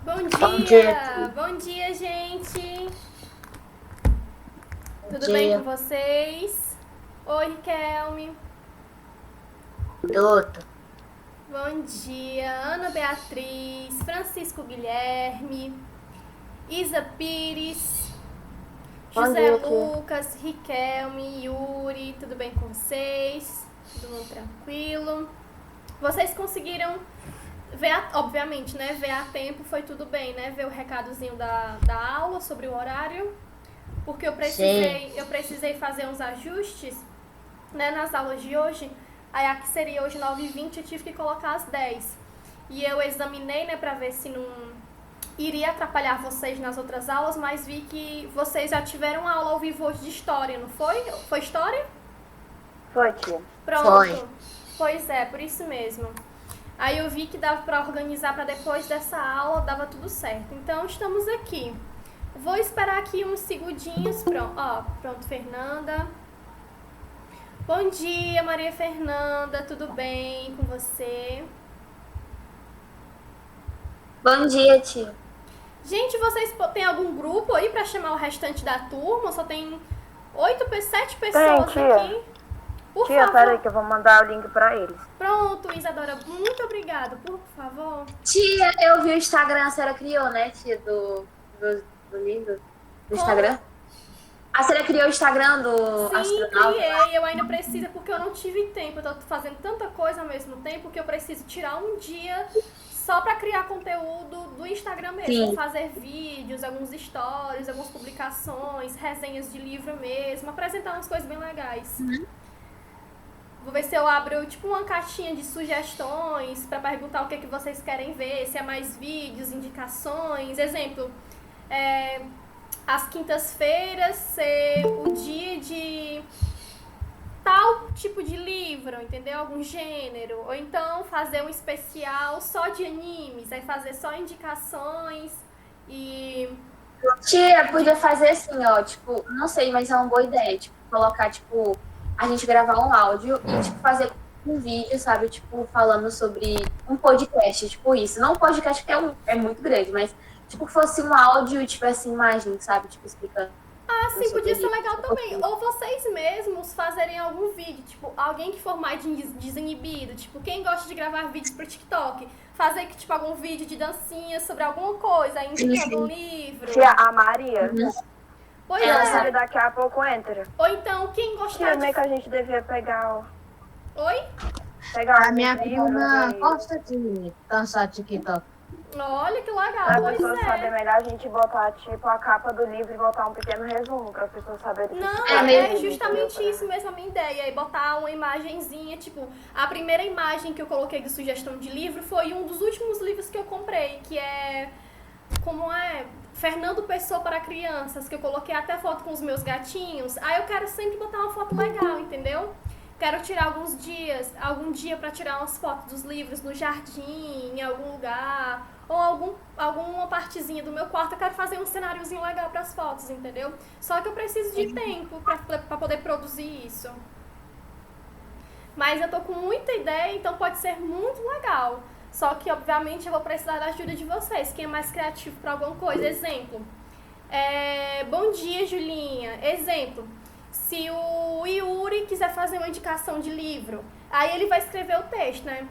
Bom dia! Bom dia, gente! Tudo bem com vocês? Oi, Riquelme. Tudo. Bom dia, Ana Beatriz, Francisco Guilherme, Isa Pires, José Lucas, Riquelme, Yuri, tudo bem com vocês? Tudo mundo tranquilo? Vocês conseguiram ver, obviamente, né? Ver a tempo foi tudo bem, né? Ver o recadozinho da aula sobre o horário, porque eu precisei fazer uns ajustes, né, nas aulas de hoje. Aí a que seria hoje 9h20, eu tive que colocar às 10. E eu examinei, né, pra ver se não iria atrapalhar vocês nas outras aulas, mas vi que vocês já tiveram aula ao vivo hoje de história, não foi? Foi história? Foi, tia. Pronto. Foi. Pois é, por isso mesmo. Aí eu vi que dava pra organizar pra depois dessa aula, dava tudo certo. Então estamos aqui. Vou esperar aqui uns segundinhos. Pronto, pronto, Fernanda. Bom dia, Maria Fernanda, tudo bem com você? Bom dia, tia. Gente, vocês têm algum grupo aí pra chamar o restante da turma? Só tem 7 pessoas aqui. Por tia, favor. peraí que eu vou mandar o link pra eles. Pronto, Isadora, muito obrigada. Por favor. Tia, eu vi o Instagram, a senhora criou, né, tia, do livro? Do Instagram? A senhora criou o Instagram do astronauta? Sim, criei. Eu ainda preciso, porque eu não tive tempo. Eu tô fazendo tanta coisa ao mesmo tempo que eu preciso tirar um dia só pra criar conteúdo do Instagram mesmo. Sim. Fazer vídeos, alguns stories, algumas publicações, resenhas de livro mesmo, apresentar umas coisas bem legais. Vou ver se eu abro tipo uma caixinha de sugestões pra perguntar o que vocês querem ver, se é mais vídeos, indicações. Exemplo, às quintas-feiras ser o dia de tal tipo de livro, entendeu? Algum gênero. Ou então fazer um especial só de animes, aí fazer só indicações e... Tia, podia fazer assim, ó, tipo, não sei, mas é uma boa ideia, tipo, colocar, tipo, a gente gravar um áudio e, tipo, fazer um vídeo, sabe, tipo, falando sobre um podcast, tipo isso. Não um podcast que é muito grande, mas, tipo, fosse um áudio e tivesse imagem, sabe, tipo, explicando. Ah, sim, podia ser legal também. Ou vocês mesmos fazerem algum vídeo, tipo, alguém que for mais desinibido, tipo, quem gosta de gravar vídeos pro TikTok, fazer, tipo, algum vídeo de dancinha sobre alguma coisa, indicando um livro. Tia, a Maria. Pois Ela daqui a pouco entra. Ou então, quem gostar Tia, como é que a gente devia pegar Oi? A minha prima gosta de dançar TikTok. Olha que legal, Pra pois pessoa saber melhor, a gente botar, tipo, a capa do livro e botar um pequeno resumo pra pessoa saber. Não, é justamente isso mesmo a minha ideia. E botar uma imagenzinha, tipo, a primeira imagem que eu coloquei de sugestão de livro foi um dos últimos livros que eu comprei, que é... Como é? Fernando Pessoa para Crianças, que eu coloquei até foto com os meus gatinhos. Aí eu quero sempre botar uma foto legal, entendeu? Quero tirar algum dia pra tirar umas fotos dos livros no jardim, em algum lugar, ou alguma partezinha do meu quarto. Eu quero fazer um cenáriozinho legal pras fotos, entendeu? Só que eu preciso de tempo pra poder produzir isso. Mas eu tô com muita ideia, então pode ser muito legal. Só que, obviamente, eu vou precisar da ajuda de vocês. Quem é mais criativo pra alguma coisa? Exemplo. Bom dia, Julinha. Exemplo. Se o Yuri quiser fazer uma indicação de livro, aí ele vai escrever o texto, né?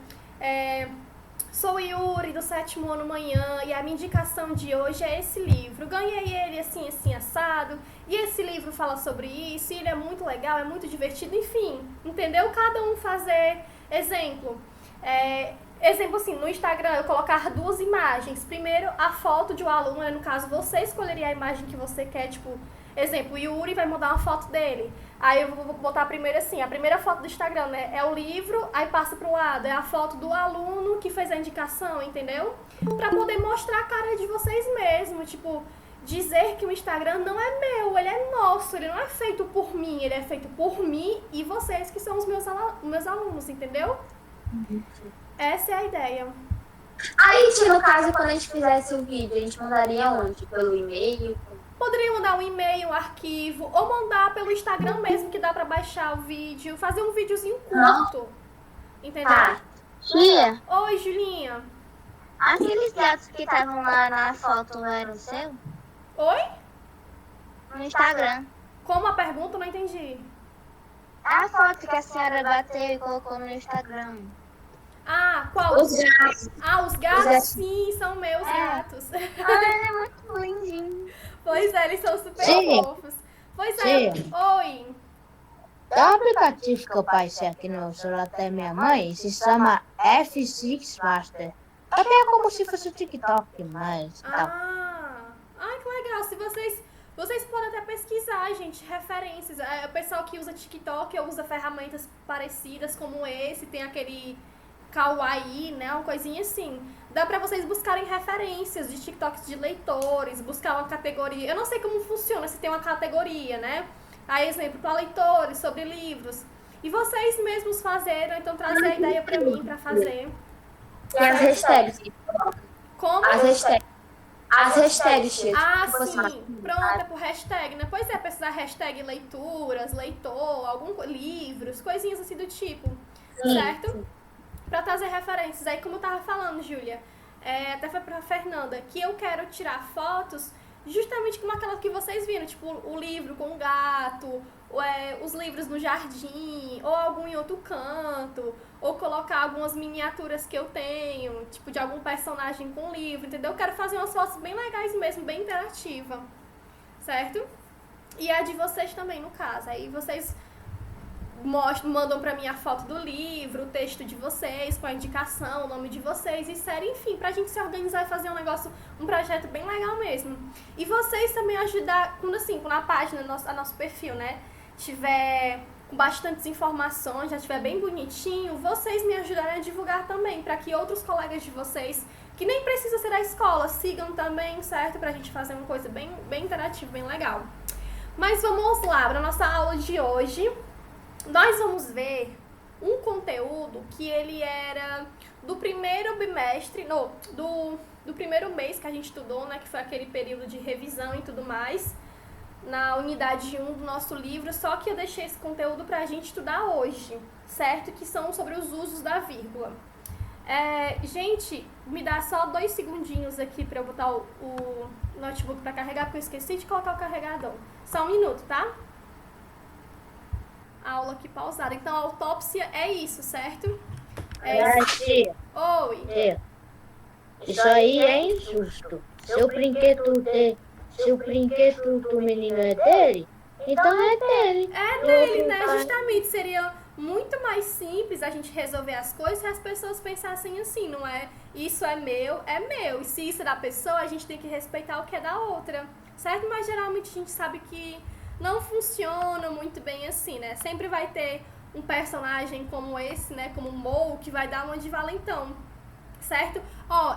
Sou o Yuri, do 7º ano manhã, e a minha indicação de hoje é esse livro. Ganhei ele assim, assim, assado, e esse livro fala sobre isso, e ele é muito legal, é muito divertido, enfim, entendeu? Cada um fazer exemplo. Exemplo assim, no Instagram eu colocar 2 imagens. Primeiro, a foto de um aluno, né? No caso, você escolheria a imagem que você quer, tipo... Exemplo, o Yuri vai mandar uma foto dele. Aí eu vou botar primeiro assim, a primeira foto do Instagram, né? É o livro, aí passa pro lado, é a foto do aluno que fez a indicação, entendeu? Pra poder mostrar a cara de vocês mesmo, tipo, dizer que o Instagram não é meu, ele é nosso, ele não é feito por mim, ele é feito por mim e vocês que são os meus alunos, entendeu? Essa é a ideia. Aí, tia, no caso, quando a gente fizesse o vídeo, a gente mandaria onde? Pelo e-mail? Poderia mandar um e-mail, um arquivo, ou mandar pelo Instagram mesmo, que dá pra baixar o vídeo, fazer um videozinho curto. Entendeu? Tia, Oi, Julinha. Aqueles gatos que estavam lá na foto não eram seu? Oi? No Instagram. Como a pergunta? Não entendi. A foto que a senhora bateu e colocou no Instagram. Ah, qual? Os gatos. Ah, os gatos? Sim, são meus gatos. Ah, ele é muito lindinho. Pois é, eles são super Sim. fofos. Pois é, Sim. oi. Tem um aplicativo que eu baixei aqui no celular da minha mãe, se chama F6 Master. Até é como se fosse o TikTok, mas tal. Ai, que legal. Se vocês podem até pesquisar, gente, referências. O pessoal que usa TikTok usa ferramentas parecidas como esse, tem aquele Kawaii, né, uma coisinha assim. Dá pra vocês buscarem referências de TikToks de leitores, buscar uma categoria. Eu não sei como funciona, se tem uma categoria, né? Aí, exemplo, para leitores, sobre livros. E vocês mesmos fazerem, então trazer a ideia pra mim, pra fazer. Tem as hashtags. Como? As hashtags. As hashtags, tia. Ah, Tipo assim, sim. Pronto, é por hashtag, né? Pois é, precisar hashtag leituras, leitor, livros, coisinhas assim do tipo, certo? Pra trazer referências. Aí, como eu tava falando, Júlia, até foi pra Fernanda, que eu quero tirar fotos justamente como aquela que vocês viram, tipo o livro com o gato, os livros no jardim, ou algum em outro canto, ou colocar algumas miniaturas que eu tenho, tipo de algum personagem com livro, entendeu? Eu quero fazer umas fotos bem legais mesmo, bem interativa, certo? E a de vocês também, no caso. Aí vocês mandam pra mim a foto do livro, o texto de vocês, com a indicação, o nome de vocês e série, enfim, pra gente se organizar e fazer um projeto bem legal mesmo. E vocês também ajudar, quando a página, nosso perfil, né, tiver com bastantes informações, já estiver bem bonitinho, vocês me ajudarem a divulgar também, pra que outros colegas de vocês, que nem precisa ser da escola, sigam também, certo? Pra gente fazer uma coisa bem, bem interativa, bem legal. Mas vamos lá, pra nossa aula de hoje. Nós vamos ver um conteúdo que ele era do primeiro bimestre, do primeiro mês que a gente estudou, né, que foi aquele período de revisão e tudo mais, na unidade 1 do nosso livro, só que eu deixei esse conteúdo pra gente estudar hoje, certo? Que são sobre os usos da vírgula. Gente, me dá só 2 segundinhos aqui pra eu botar o notebook pra carregar, porque eu esqueci de colocar o carregador. Só 1 minuto, tá? Aula aqui pausada. Então, a autópsia é isso, certo? Tia, Oi. tia, isso aí é injusto. Se o brinquedo do menino é dele, então é dele. É dele, né? Justamente. Seria muito mais simples a gente resolver as coisas se as pessoas pensassem assim, não é? Isso é meu, é meu. E se isso é da pessoa, a gente tem que respeitar o que é da outra, certo? Mas geralmente a gente sabe que não funciona muito bem assim, né? Sempre vai ter um personagem como esse, né? Como o Mo, que vai dar uma de valentão, certo?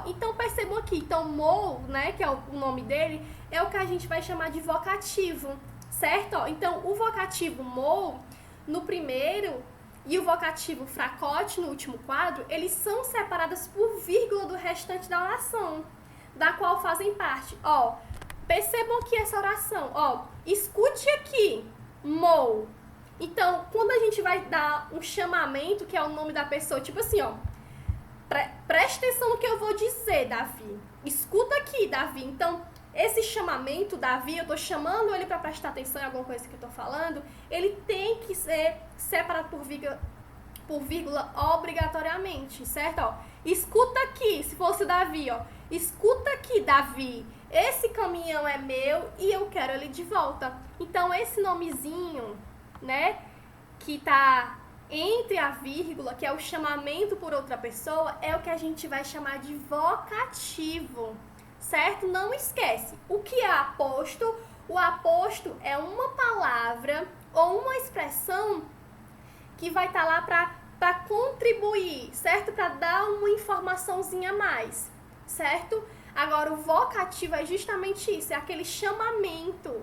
Então percebam aqui. Então, Mo, né? Que é o nome dele, é o que a gente vai chamar de vocativo, certo? Então, o vocativo Mo, no primeiro, e o vocativo fracote, no último quadro, eles são separados por vírgula do restante da oração, da qual fazem parte, percebam aqui essa oração, escute aqui, Mo. Então, quando a gente vai dar um chamamento, que é o nome da pessoa, tipo assim, presta atenção no que eu vou dizer, Davi. Escuta aqui, Davi. Então, esse chamamento, Davi, eu tô chamando ele para prestar atenção em alguma coisa que eu tô falando, ele tem que ser separado por vírgula obrigatoriamente, certo? Escuta aqui, se fosse o Davi, escuta aqui, Davi. Esse caminhão é meu e eu quero ele de volta. Então, esse nomezinho, né, que tá entre a vírgula, que é o chamamento por outra pessoa, é o que a gente vai chamar de vocativo, certo? Não esquece. O que é aposto? O aposto é uma palavra ou uma expressão que vai estar lá para contribuir, certo? Para dar uma informaçãozinha a mais, certo? Agora, o vocativo é justamente isso, é aquele chamamento,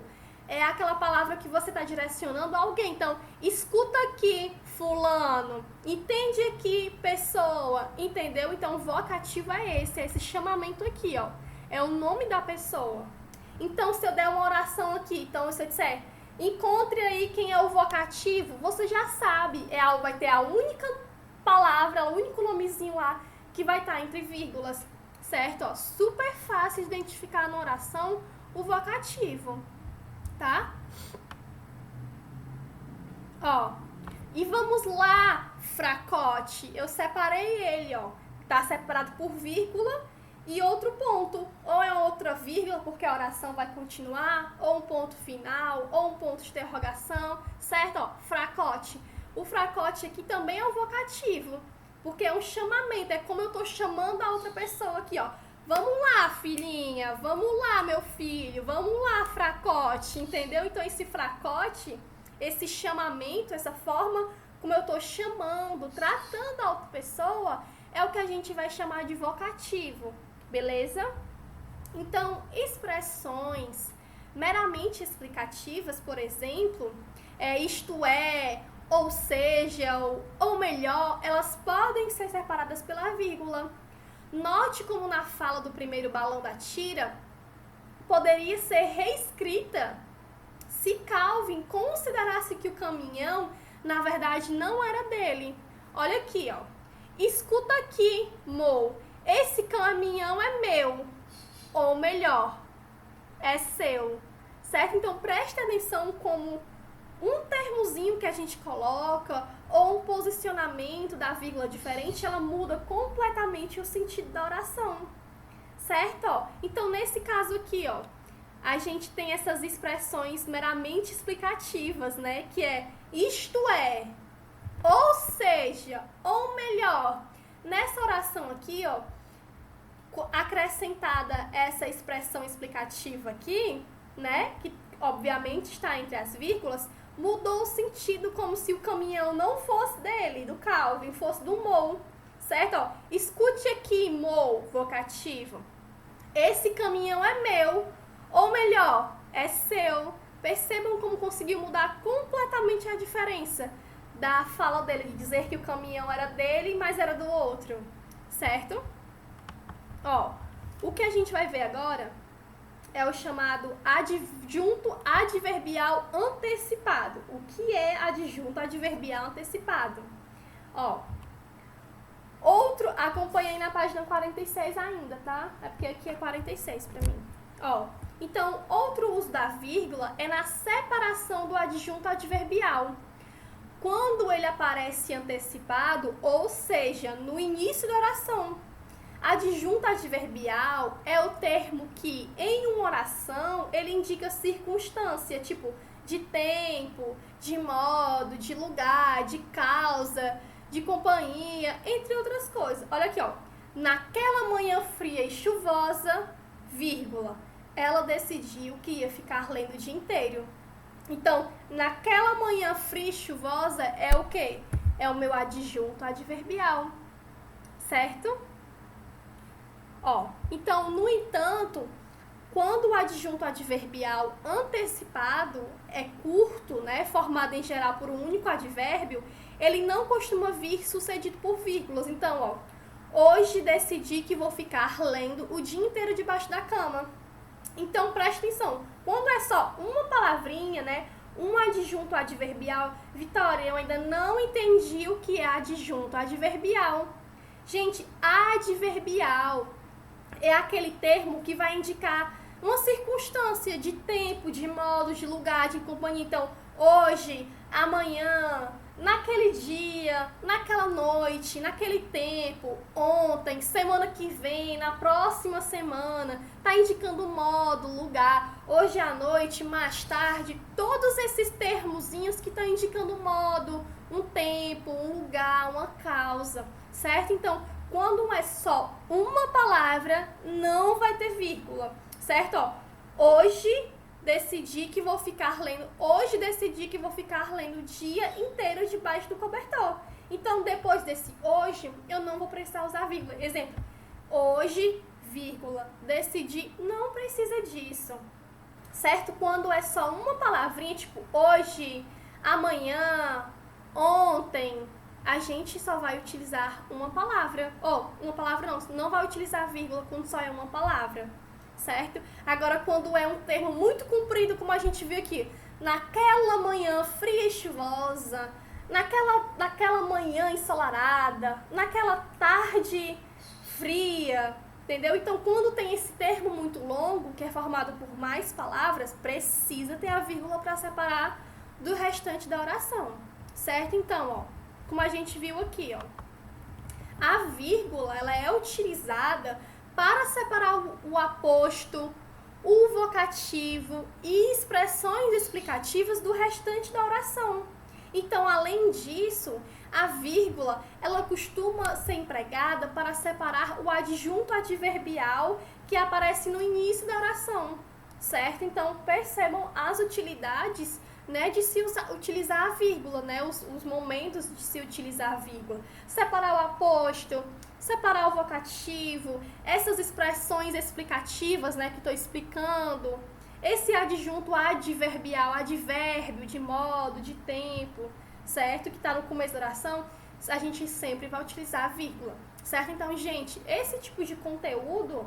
é aquela palavra que você está direcionando a alguém. Então, escuta aqui, fulano, entende aqui, pessoa, entendeu? Então, o vocativo é esse chamamento aqui, é o nome da pessoa. Então, se eu der uma oração aqui, então, se eu disser, encontre aí quem é o vocativo, você já sabe, vai ter a única palavra, o único nomezinho lá que vai estar entre vírgulas, certo? Ó, super fácil de identificar na oração o vocativo, tá? Ó, e vamos lá, fracote. Eu separei ele, ó. Tá separado por vírgula e outro ponto. Ou é outra vírgula, porque a oração vai continuar, ou um ponto final, ou um ponto de interrogação, certo? Ó, fracote. O fracote aqui também é um vocativo, porque é um chamamento, é como eu tô chamando a outra pessoa aqui, ó. Vamos lá, filhinha, vamos lá, meu filho, vamos lá, fracote, entendeu? Então esse fracote, esse chamamento, essa forma como eu tô chamando, tratando a outra pessoa, é o que a gente vai chamar de vocativo, beleza? Então, expressões meramente explicativas, por exemplo, isto é, ou seja, ou melhor, elas podem ser separadas pela vírgula. Note como na fala do primeiro balão da tira, poderia ser reescrita se Calvin considerasse que o caminhão, na verdade, não era dele. Olha aqui, ó. Escuta aqui, Mo. Esse caminhão é meu. Ou melhor, é seu. Certo? Então, preste atenção como um termozinho que a gente coloca ou um posicionamento da vírgula diferente, ela muda completamente o sentido da oração. Certo? Ó, então, nesse caso aqui, ó, a gente tem essas expressões meramente explicativas, né? Que é isto é, ou seja, ou melhor. Nessa oração aqui, ó, acrescentada essa expressão explicativa aqui, né? Que obviamente está entre as vírgulas, mudou o sentido como se o caminhão não fosse dele, do Calvin, fosse do Mo, certo? Ó, escute aqui, Mo, vocativo. Esse caminhão é meu, ou melhor, é seu. Percebam como conseguiu mudar completamente a diferença da fala dele, de dizer que o caminhão era dele, mas era do outro, certo? Ó, o que a gente vai ver agora é o chamado adjunto adverbial antecipado. O que é adjunto adverbial antecipado? Ó, outro, acompanha aí na página 46 ainda, tá? É porque aqui é 46 pra mim. Ó, então, outro uso da vírgula é na separação do adjunto adverbial. Quando ele aparece antecipado, ou seja, no início da oração. Adjunto adverbial é o termo que, em uma oração, ele indica circunstância, tipo, de tempo, de modo, de lugar, de causa, de companhia, entre outras coisas. Olha aqui, ó. Naquela manhã fria e chuvosa, vírgula, ela decidiu que ia ficar lendo o dia inteiro. Então, naquela manhã fria e chuvosa é o quê? É o meu adjunto adverbial, certo? Ó, então, no entanto, quando o adjunto adverbial antecipado é curto, né, formado em geral por um único advérbio, ele não costuma vir sucedido por vírgulas. Então, ó, hoje decidi que vou ficar lendo o dia inteiro debaixo da cama. Então, preste atenção, quando é só uma palavrinha, né, um adjunto adverbial, Vitória, eu ainda não entendi o que é adjunto adverbial. Gente, adverbial é aquele termo que vai indicar uma circunstância de tempo, de modo, de lugar, de companhia. Então, hoje, amanhã, naquele dia, naquela noite, naquele tempo, ontem, semana que vem, na próxima semana, tá indicando modo, lugar, hoje à noite, mais tarde, todos esses termozinhos que estão indicando modo, um tempo, um lugar, uma causa, certo? Então, quando é só uma palavra, não vai ter vírgula, certo? Ó, hoje decidi que vou ficar lendo, hoje decidi que vou ficar lendo o dia inteiro debaixo do cobertor. Então, depois desse hoje, eu não vou precisar usar vírgula. Exemplo, hoje, vírgula, decidi, não precisa disso, certo? Quando é só uma palavrinha, tipo hoje, amanhã, ontem, a gente só vai utilizar uma palavra. Ou, uma palavra não vai utilizar vírgula quando só é uma palavra, certo? Agora, quando é um termo muito comprido, como a gente viu aqui, naquela manhã fria e chuvosa, naquela manhã ensolarada, naquela tarde fria, Entendeu? Então, quando tem esse termo muito longo, que é formado por mais palavras, precisa ter a vírgula para separar do restante da oração, certo? Então, ó, como a gente viu aqui, ó, a vírgula, ela é utilizada para separar o aposto, o vocativo e expressões explicativas do restante da oração. Então, além disso, a vírgula, ela costuma ser empregada para separar o adjunto adverbial que aparece no início da oração, certo? Então, percebam as utilidades, né, de se utilizar a vírgula, né, os momentos de se utilizar a vírgula. Separar o aposto, separar o vocativo, essas expressões explicativas, né, que estou explicando, esse adjunto adverbial, advérbio, de modo, de tempo, certo? Que está no começo da oração, a gente sempre vai utilizar a vírgula, certo? Então, gente, esse tipo de conteúdo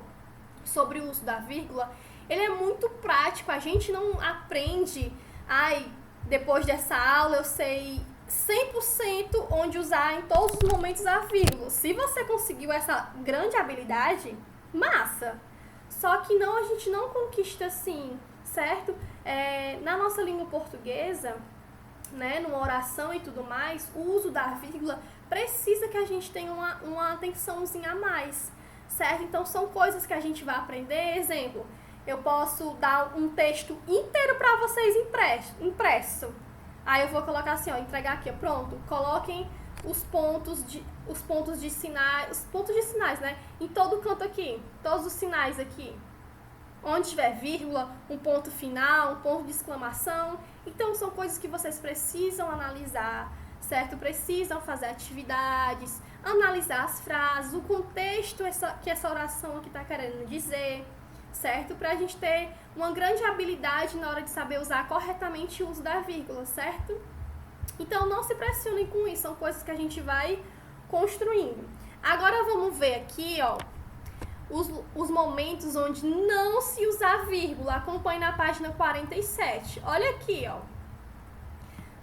sobre o uso da vírgula, ele é muito prático, a gente não aprende, depois dessa aula eu sei 100% onde usar em todos os momentos a vírgula. Se você conseguiu essa grande habilidade, massa! Só que não, a gente não conquista assim, certo? Na nossa língua portuguesa, né, numa oração e tudo mais, o uso da vírgula precisa que a gente tenha uma atençãozinha a mais, certo? Então, são coisas que a gente vai aprender. Exemplo, eu posso dar um texto inteiro para vocês impresso. Aí eu vou colocar assim, ó, entregar aqui, ó, pronto. Coloquem os pontos de sinais, né? Em todo canto aqui, todos os sinais aqui. Onde tiver vírgula, um ponto final, um ponto de exclamação. Então, são coisas que vocês precisam analisar, certo? Precisam fazer atividades, analisar as frases, o contexto que essa oração aqui está querendo dizer, certo? Para a gente ter uma grande habilidade na hora de saber usar corretamente o uso da vírgula, certo? Então, não se pressionem com isso, são coisas que a gente vai construindo. Agora, vamos ver aqui, ó, os momentos onde não se usa a vírgula. Acompanhe na página 47. Olha aqui, ó.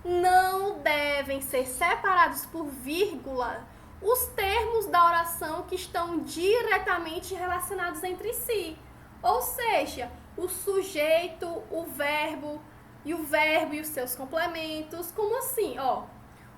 Não devem ser separados por vírgula os termos da oração que estão diretamente relacionados entre si. Ou seja, o sujeito, o verbo e os seus complementos. Como assim? Ó,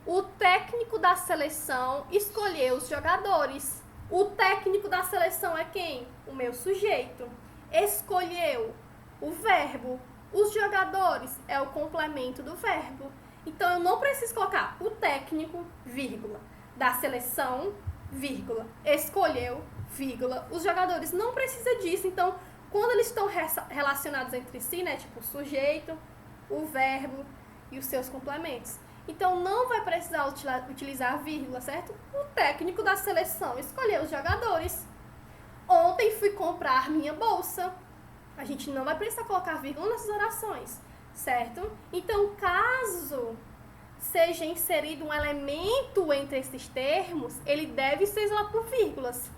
o técnico da seleção escolheu os jogadores. O técnico da seleção é quem? O meu sujeito. Escolheu, o verbo. Os jogadores é o complemento do verbo. Então, eu não preciso colocar o técnico, vírgula, da seleção, vírgula, escolheu, vírgula, os jogadores. Não precisa disso. Então, quando eles estão relacionados entre si, né, tipo o sujeito, o verbo e os seus complementos. Então, não vai precisar utilizar a vírgula, certo? O técnico da seleção escolheu os jogadores. Ontem fui comprar minha bolsa. A gente não vai precisar colocar vírgula nessas orações, certo? Então, caso seja inserido um elemento entre esses termos, ele deve ser isolado por vírgulas.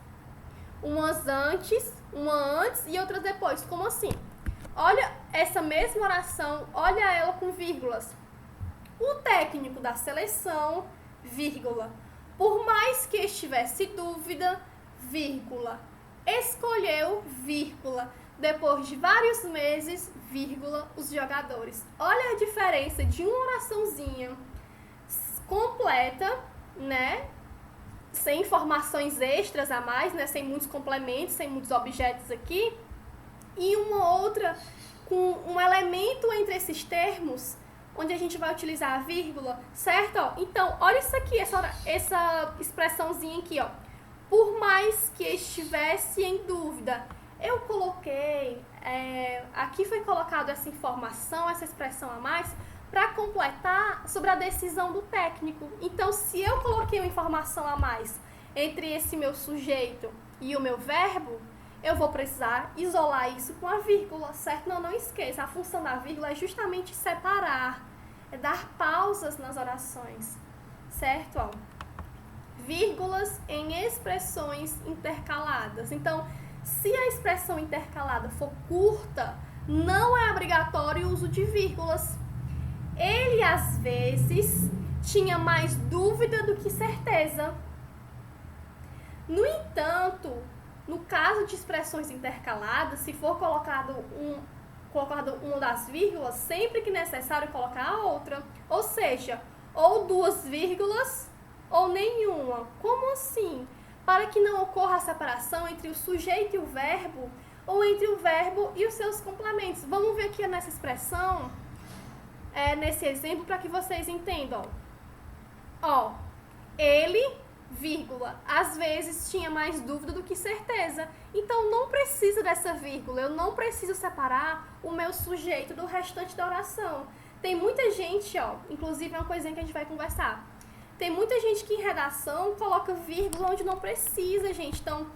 Uma antes e outras depois. Como assim? Olha essa mesma oração, olha ela com vírgulas. O técnico da seleção, vírgula, por mais que estivesse dúvida, vírgula, escolheu, vírgula, depois de vários meses, vírgula, os jogadores. Olha a diferença de uma oraçãozinha completa, né, sem informações extras a mais, né, sem muitos complementos, sem muitos objetos aqui, e uma outra com um elemento entre esses termos, onde a gente vai utilizar a vírgula, certo? Ó, então, olha isso aqui, essa expressãozinha aqui, ó. Por mais que estivesse em dúvida, eu coloquei, aqui foi colocado essa informação, essa expressão a mais, para completar sobre a decisão do técnico. Então, se eu coloquei uma informação a mais entre esse meu sujeito e o meu verbo, eu vou precisar isolar isso com a vírgula, certo? Não esqueça, a função da vírgula é justamente separar, é dar pausas nas orações, certo? Ó, vírgulas em expressões intercaladas. Então, se a expressão intercalada for curta, não é obrigatório o uso de vírgulas. Ele, às vezes, tinha mais dúvida do que certeza. No entanto, No caso de expressões intercaladas, se for colocado uma das vírgulas, sempre que necessário colocar a outra. Ou seja, ou 2 vírgulas ou nenhuma. Como assim? Para que não ocorra a separação entre o sujeito e o verbo, ou entre o verbo e os seus complementos. Vamos ver aqui nessa expressão, nesse exemplo, para que vocês entendam. Ó, ele, vírgula, às vezes tinha mais dúvida do que certeza. Então, não precisa dessa vírgula, eu não preciso separar o meu sujeito do restante da oração. Tem muita gente, ó, inclusive é uma coisinha que a gente vai conversar. Tem muita gente que em redação coloca vírgula onde não precisa, gente. Então,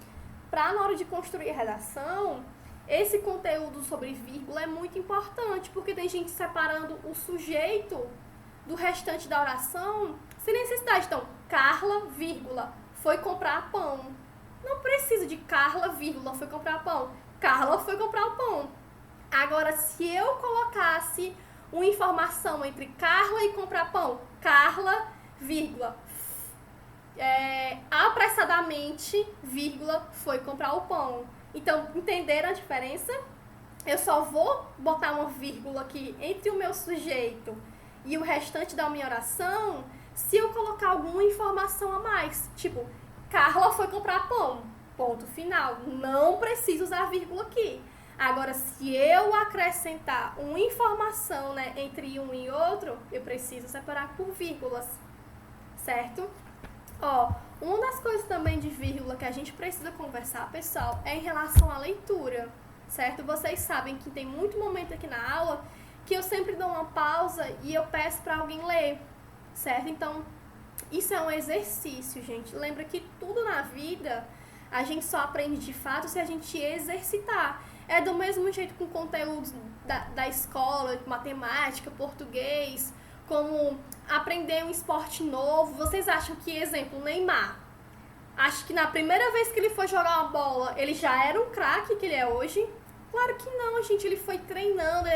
na hora de construir a redação, esse conteúdo sobre vírgula é muito importante, porque tem gente separando o sujeito do restante da oração sem necessidade. Então, Carla, vírgula, foi comprar pão. Não precisa de Carla, vírgula, foi comprar pão. Carla foi comprar o pão. Agora, se eu colocasse uma informação entre Carla e comprar pão, Carla, vírgula, apressadamente, vírgula, foi comprar o pão. Então, entenderam a diferença? Eu só vou botar uma vírgula aqui entre o meu sujeito e o restante da minha oração se eu colocar alguma informação a mais. Tipo, Carla foi comprar pão. Ponto final. Não preciso usar vírgula aqui. Agora, se eu acrescentar uma informação, né, entre um e outro, eu preciso separar por vírgulas. Certo? Ó, uma das coisas também de vírgula que a gente precisa conversar, pessoal, é em relação à leitura, certo? Vocês sabem que tem muito momento aqui na aula que eu sempre dou uma pausa e eu peço para alguém ler, certo? Então, isso é um exercício, gente. Lembra que tudo na vida a gente só aprende de fato se a gente exercitar. É do mesmo jeito com conteúdos da escola, matemática, português, como aprender um esporte novo. Vocês acham que, exemplo, o Neymar, acho que na primeira vez que ele foi jogar uma bola, ele já era um craque que ele é hoje? Claro que não, gente. Ele foi treinando,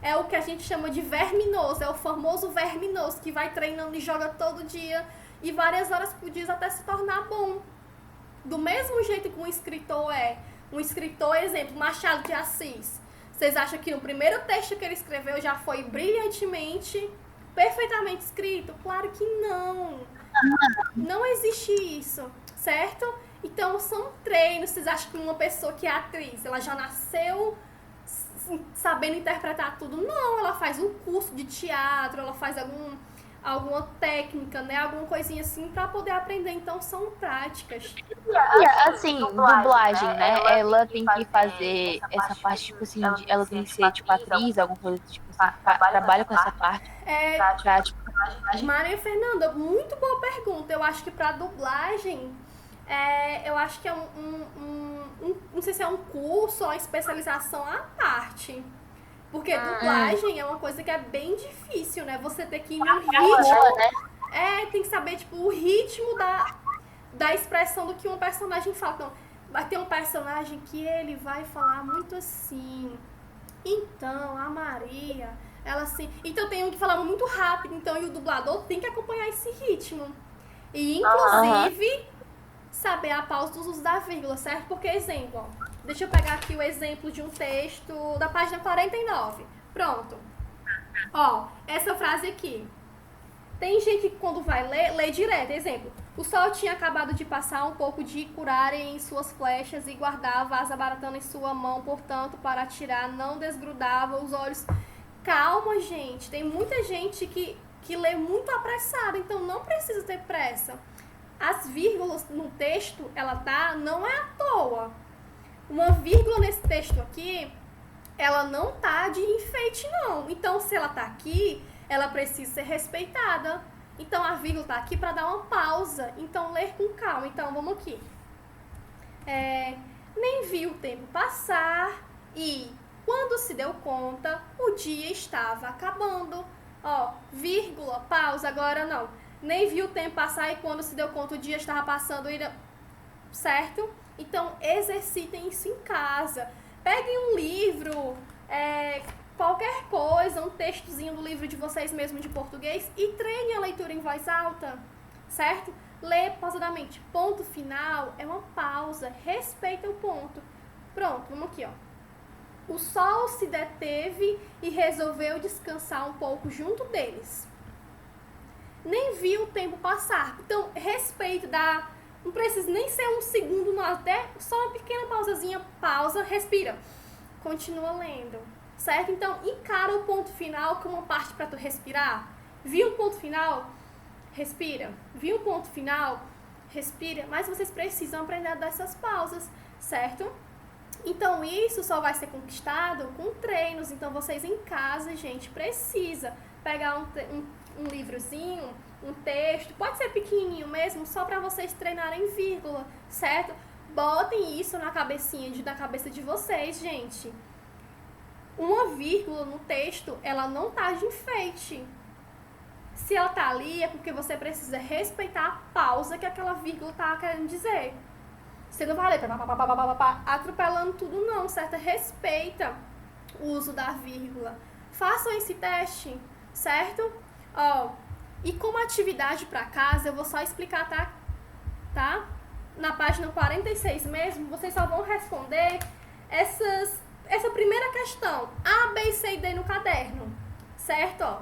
é o que a gente chama de verminoso, é o famoso verminoso, que vai treinando e joga todo dia e várias horas por dia até se tornar bom. Do mesmo jeito que um escritor exemplo, Machado de Assis. Vocês acham que no primeiro texto que ele escreveu já foi brilhantemente, perfeitamente escrito? Claro que não. Não existe isso, certo? Então, são treinos. Vocês acham que uma pessoa que é atriz, ela já nasceu sabendo interpretar tudo? Não, ela faz um curso de teatro, ela faz alguma técnica, né? Alguma coisinha assim pra poder aprender. Então, são práticas. E assim, dublagem, né? Ela tem que fazer essa parte, tipo assim, ela tem que ser, tipo, atriz, alguma coisa, tipo assim, trabalha com essa parte. Maria Fernanda, muito boa pergunta. Eu acho que pra dublagem, eu acho que é não sei se é um curso ou uma especialização à parte. Porque dublagem é uma coisa que é bem difícil, né? Você tem que ir no ritmo. Tem que saber, tipo, o ritmo da expressão do que um personagem fala. Então, vai ter um personagem que ele vai falar muito assim. Então, a Maria, ela assim... Então, tem um que fala muito rápido. Então, e o dublador tem que acompanhar esse ritmo. E, inclusive, saber a pausa dos usos da vírgula, certo? Porque, exemplo, ó, deixa eu pegar aqui o exemplo de um texto da página 49. Pronto. Ó, essa frase aqui. Tem gente que quando vai ler, lê direto. Exemplo. O sol tinha acabado de passar um pouco de curare em suas flechas e guardava as abaratando em sua mão, portanto, para atirar, não desgrudava os olhos. Calma, gente. Tem muita gente que lê muito apressado, então não precisa ter pressa. As vírgulas no texto, não é à toa. Uma vírgula nesse texto aqui, ela não tá de enfeite, não. Então, se ela tá aqui, ela precisa ser respeitada. Então, a vírgula tá aqui para dar uma pausa. Então, ler com calma. Então, vamos aqui. Nem viu o tempo passar e, quando se deu conta, o dia estava acabando. Ó, vírgula, pausa, agora não. Nem viu o tempo passar e, quando se deu conta, o dia estava passando. Certo? Então, exercitem isso em casa. Peguem um livro, qualquer coisa, um textozinho do livro de vocês mesmo de português e treinem a leitura em voz alta, certo? Lê pausadamente. Ponto final é uma pausa. Respeita o ponto. Pronto, vamos aqui, ó. O sol se deteve e resolveu descansar um pouco junto deles. Nem viu o tempo passar. Então, respeito, não precisa nem ser um segundo, não, até só uma pequena pausazinha, pausa, respira. Continua lendo, certo? Então, encara o ponto final como uma parte para tu respirar. Viu o ponto final? Respira. Viu o ponto final? Respira. Mas vocês precisam aprender a dar essas pausas, certo? Então, isso só vai ser conquistado com treinos. Então, vocês em casa, gente, precisa pegar um livrozinho, um texto, pode ser pequenininho mesmo, só para vocês treinarem vírgula, certo? Botem isso na cabeça de vocês, gente. Uma vírgula no texto, ela não tá de enfeite. Se ela tá ali, é porque você precisa respeitar a pausa que aquela vírgula tá querendo dizer. Você não vai ler atropelando tudo, não, certo? Respeita o uso da vírgula. Façam esse teste, certo? Ó, e como atividade para casa, eu vou só explicar, tá? Na página 46 mesmo, vocês só vão responder essa primeira questão. A, B, C e D no caderno, certo? Ó,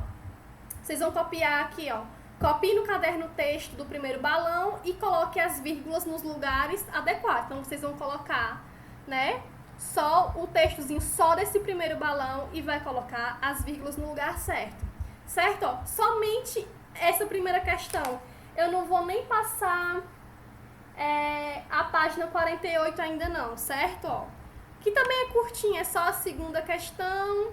vocês vão copiar aqui, ó. Copie no caderno o texto do primeiro balão e coloque as vírgulas nos lugares adequados. Então, vocês vão colocar, né, só o textozinho só desse primeiro balão e vai colocar as vírgulas no lugar certo. Certo? Ó, somente essa primeira questão. Eu não vou nem passar a página 48 ainda não, certo? Ó, que também é curtinha, é só a segunda questão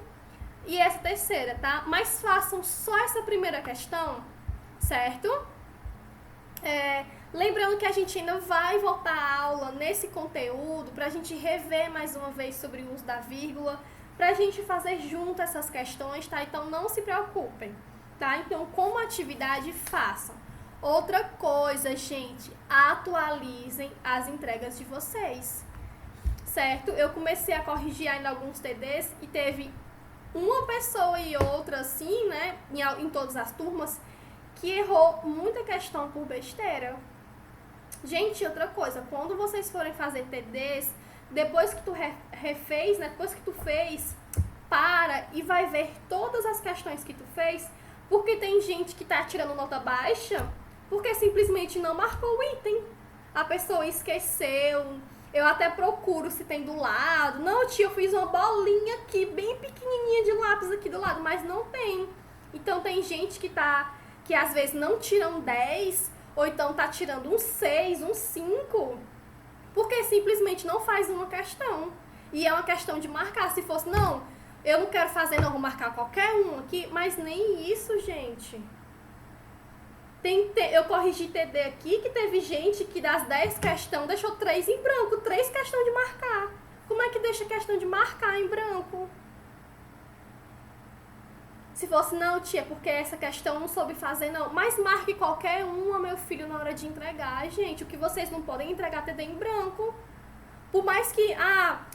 e essa terceira, tá? Mas façam só essa primeira questão, certo? Lembrando que a gente ainda vai voltar à aula nesse conteúdo pra gente rever mais uma vez sobre o uso da vírgula, pra gente fazer junto essas questões, tá? Então não se preocupem, tá? Então, como atividade, façam. Outra coisa, gente, atualizem as entregas de vocês, certo? Eu comecei a corrigir ainda alguns TDs e teve uma pessoa e outra, assim, né, em todas as turmas, que errou muita questão por besteira. Gente, outra coisa, quando vocês forem fazer TDs, depois que tu refez, né, depois que tu fez, para e vai ver todas as questões que tu fez, porque tem gente que tá tirando nota baixa porque simplesmente não marcou o item. A pessoa esqueceu. Eu até procuro se tem do lado. Não, tia, eu fiz uma bolinha aqui, bem pequenininha de lápis aqui do lado, mas não tem. Então tem gente que às vezes não tira um 10, ou então tá tirando um 6, um 5, porque simplesmente não faz uma questão. E é uma questão de marcar. Se fosse, não, eu não quero fazer, não, vou marcar qualquer um aqui, mas nem isso, gente. Eu corrigi TD aqui, que teve gente que das 10 questões deixou 3 em branco, 3 questões de marcar. Como é que deixa questão de marcar em branco? Se fosse, não, tia, porque essa questão eu não soube fazer, não. Mas marque qualquer uma, meu filho, na hora de entregar. Gente, o que vocês não podem entregar TD em branco. Por mais que,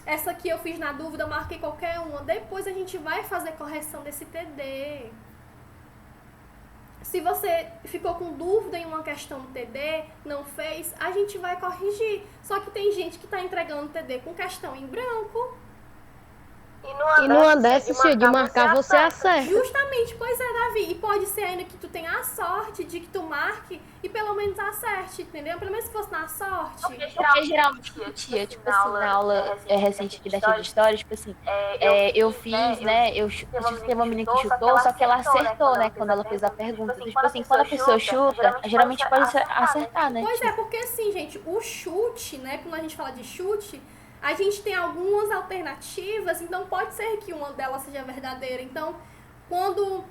essa aqui eu fiz na dúvida, marquei qualquer uma. Depois a gente vai fazer correção desse TD. Se você ficou com dúvida em uma questão do TD, não fez, a gente vai corrigir. Só que tem gente que está entregando TD com questão em branco. E numa dessas, de marcar, você acerta. Justamente, pois é, Davi. E pode ser ainda que tu tenha a sorte de que tu marque e pelo menos acerte, entendeu? Pelo menos se fosse na sorte. Porque geralmente, tia, tipo assim, na aula recente aqui da Tia de História, tipo assim, eu fiz, né, teve uma menina que chutou, só que ela acertou, né, quando ela fez a pergunta. Então, tipo assim, quando a pessoa chuta, geralmente pode acertar, né? Pois é, porque assim, gente, o chute, né, quando a gente fala de chute, a gente tem algumas alternativas, então pode ser que uma delas seja verdadeira. Então, quando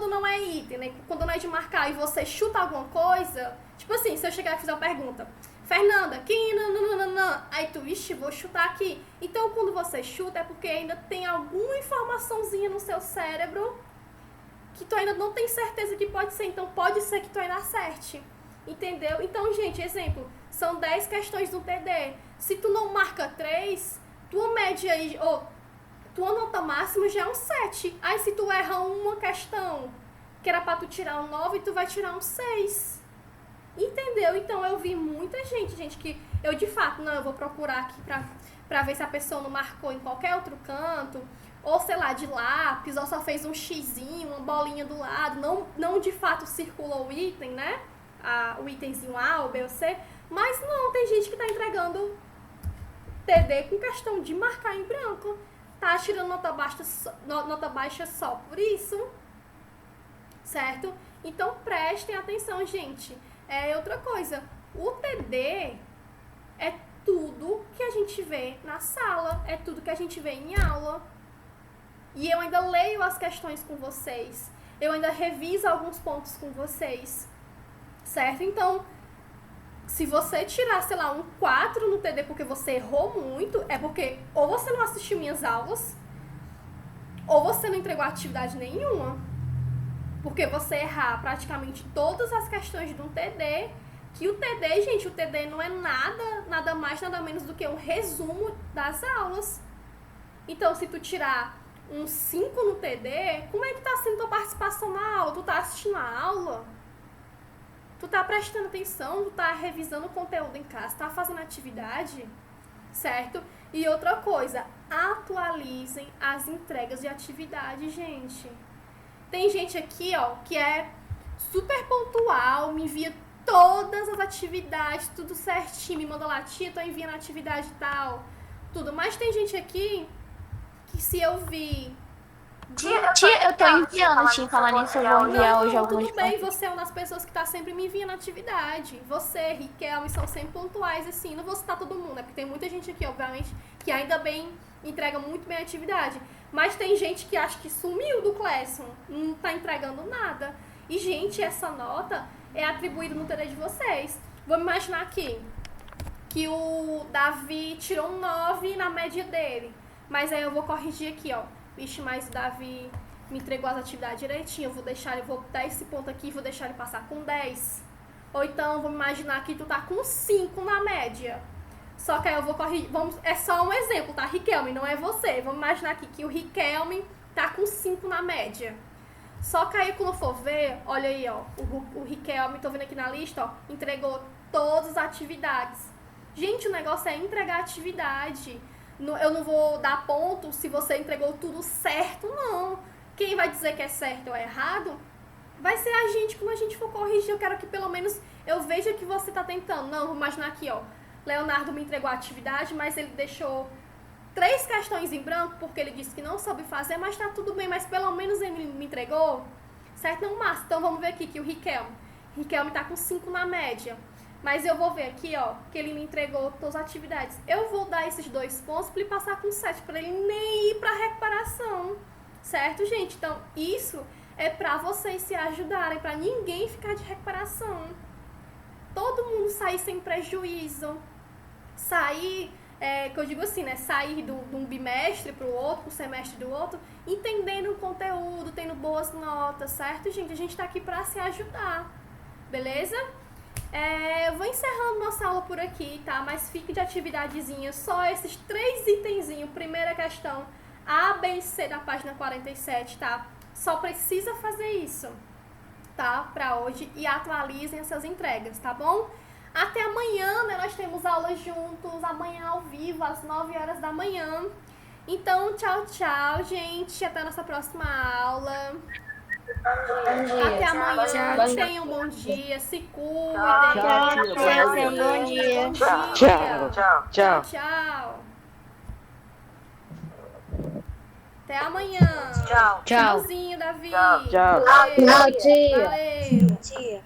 não é item, né? Quando não é de marcar e você chuta alguma coisa, tipo assim, se eu chegar e fizer uma pergunta, Fernanda, aqui, nananana, aí tu, ixi, vou chutar aqui. Então, quando você chuta, é porque ainda tem alguma informaçãozinha no seu cérebro que tu ainda não tem certeza que pode ser. Então, pode ser que tu ainda acerte. Entendeu? Então, gente, exemplo, são 10 questões do TD. Se tu não marca 3, tua média aí, tua nota máxima já é um 7. Aí se tu erra uma questão que era pra tu tirar um 9, tu vai tirar um 6. Entendeu? Então eu vi muita gente que eu de fato, não, eu vou procurar aqui pra ver se a pessoa não marcou em qualquer outro canto, ou sei lá, de lápis, ou só fez um xizinho, uma bolinha do lado, não de fato circulou o item, né? O itemzinho A, ou B ou C, mas não, tem gente que tá entregando TD com questão de marcar em branco, tá tirando nota baixa só por isso, certo? Então prestem atenção, gente. Outra coisa, o TD é tudo que a gente vê na sala, é tudo que a gente vê em aula. E eu ainda leio as questões com vocês, eu ainda reviso alguns pontos com vocês, certo? Então, se você tirar, sei lá, um 4 no TD porque você errou muito, é porque ou você não assistiu minhas aulas, ou você não entregou atividade nenhuma. Porque você errar praticamente todas as questões de um TD, que o TD, gente, o TD não é nada mais, nada menos do que um resumo das aulas. Então, se tu tirar um 5 no TD, como é que tá sendo tua participação na aula? Tu tá assistindo a aula? Tu tá prestando atenção? Tu tá revisando o conteúdo em casa? Tá fazendo atividade? Certo? E outra coisa, atualizem as entregas de atividade, gente. Tem gente aqui, ó, que é super pontual, me envia todas as atividades, tudo certinho, me manda lá, tia, tô enviando atividade e tal, tudo. Mas tem gente aqui que se eu vi... Tia, eu tô enviando, tia, falar nisso, eu vou enviar hoje algumas tudo bem, você é uma das pessoas que tá sempre me enviando atividade. Você, Riquelme, são sempre pontuais, assim, não vou citar todo mundo, né? Porque tem muita gente aqui, obviamente, que ainda bem entrega muito bem a atividade. Mas tem gente que acha que sumiu do Classroom, não tá entregando nada. E, gente, essa nota é atribuída no TD de vocês. Vamos imaginar aqui que o Davi tirou um 9 na média dele. Mas aí eu vou corrigir aqui, ó. Vixe, mas o Davi me entregou as atividades direitinho. Eu vou dar esse ponto aqui e vou deixar ele passar com 10. Ou então, vamos imaginar que tu tá com 5 na média. Só que aí eu vou corrigir. É só um exemplo, tá, Riquelme? Não é você. Vamos imaginar aqui que o Riquelme tá com 5 na média. Só que aí, quando for ver, olha aí, ó. O Riquelme, tô vendo aqui na lista, ó. Entregou todas as atividades. Gente, o negócio é entregar atividade. Eu não vou dar ponto se você entregou tudo certo, não. Quem vai dizer que é certo ou é errado vai ser a gente quando a gente for corrigir. Eu quero que pelo menos eu veja que você tá tentando. Não, vou imaginar aqui, ó. Leonardo me entregou a atividade, mas ele deixou 3 questões em branco porque ele disse que não soube fazer, mas tá tudo bem, mas pelo menos ele me entregou, certo? Não, massa. Então vamos ver aqui que o Riquelme tá com 5 na média. Mas eu vou ver aqui, ó, que ele me entregou todas as atividades. Eu vou dar esses 2 pontos para ele passar com 7, para ele nem ir para recuperação. Certo, gente? Então, isso é para vocês se ajudarem, para ninguém ficar de recuperação. Todo mundo sair sem prejuízo. Sair, que eu digo assim, né? Sair de um bimestre para o outro, pro semestre do outro, entendendo o conteúdo, tendo boas notas, certo, gente? A gente tá aqui para se ajudar. Beleza? Eu vou encerrando nossa aula por aqui, tá? Mas fique de atividadezinha, só esses 3 itenzinhos. Primeira questão, A, B e C da página 47, tá? Só precisa fazer isso, tá? Pra hoje, e atualizem essas entregas, tá bom? Até amanhã, né? Nós temos aula juntos, amanhã ao vivo, às 9 horas da manhã. Então, tchau, tchau, gente. Até a nossa próxima aula. Até amanhã. Tenham um bom dia. Se cuidem. Tchau, bom dia. Tchau. Tchau. Até amanhã. Tchau. Tchauzinho, Davi. Tchau. Valeu. Tchau, tia. Valeu. Tia.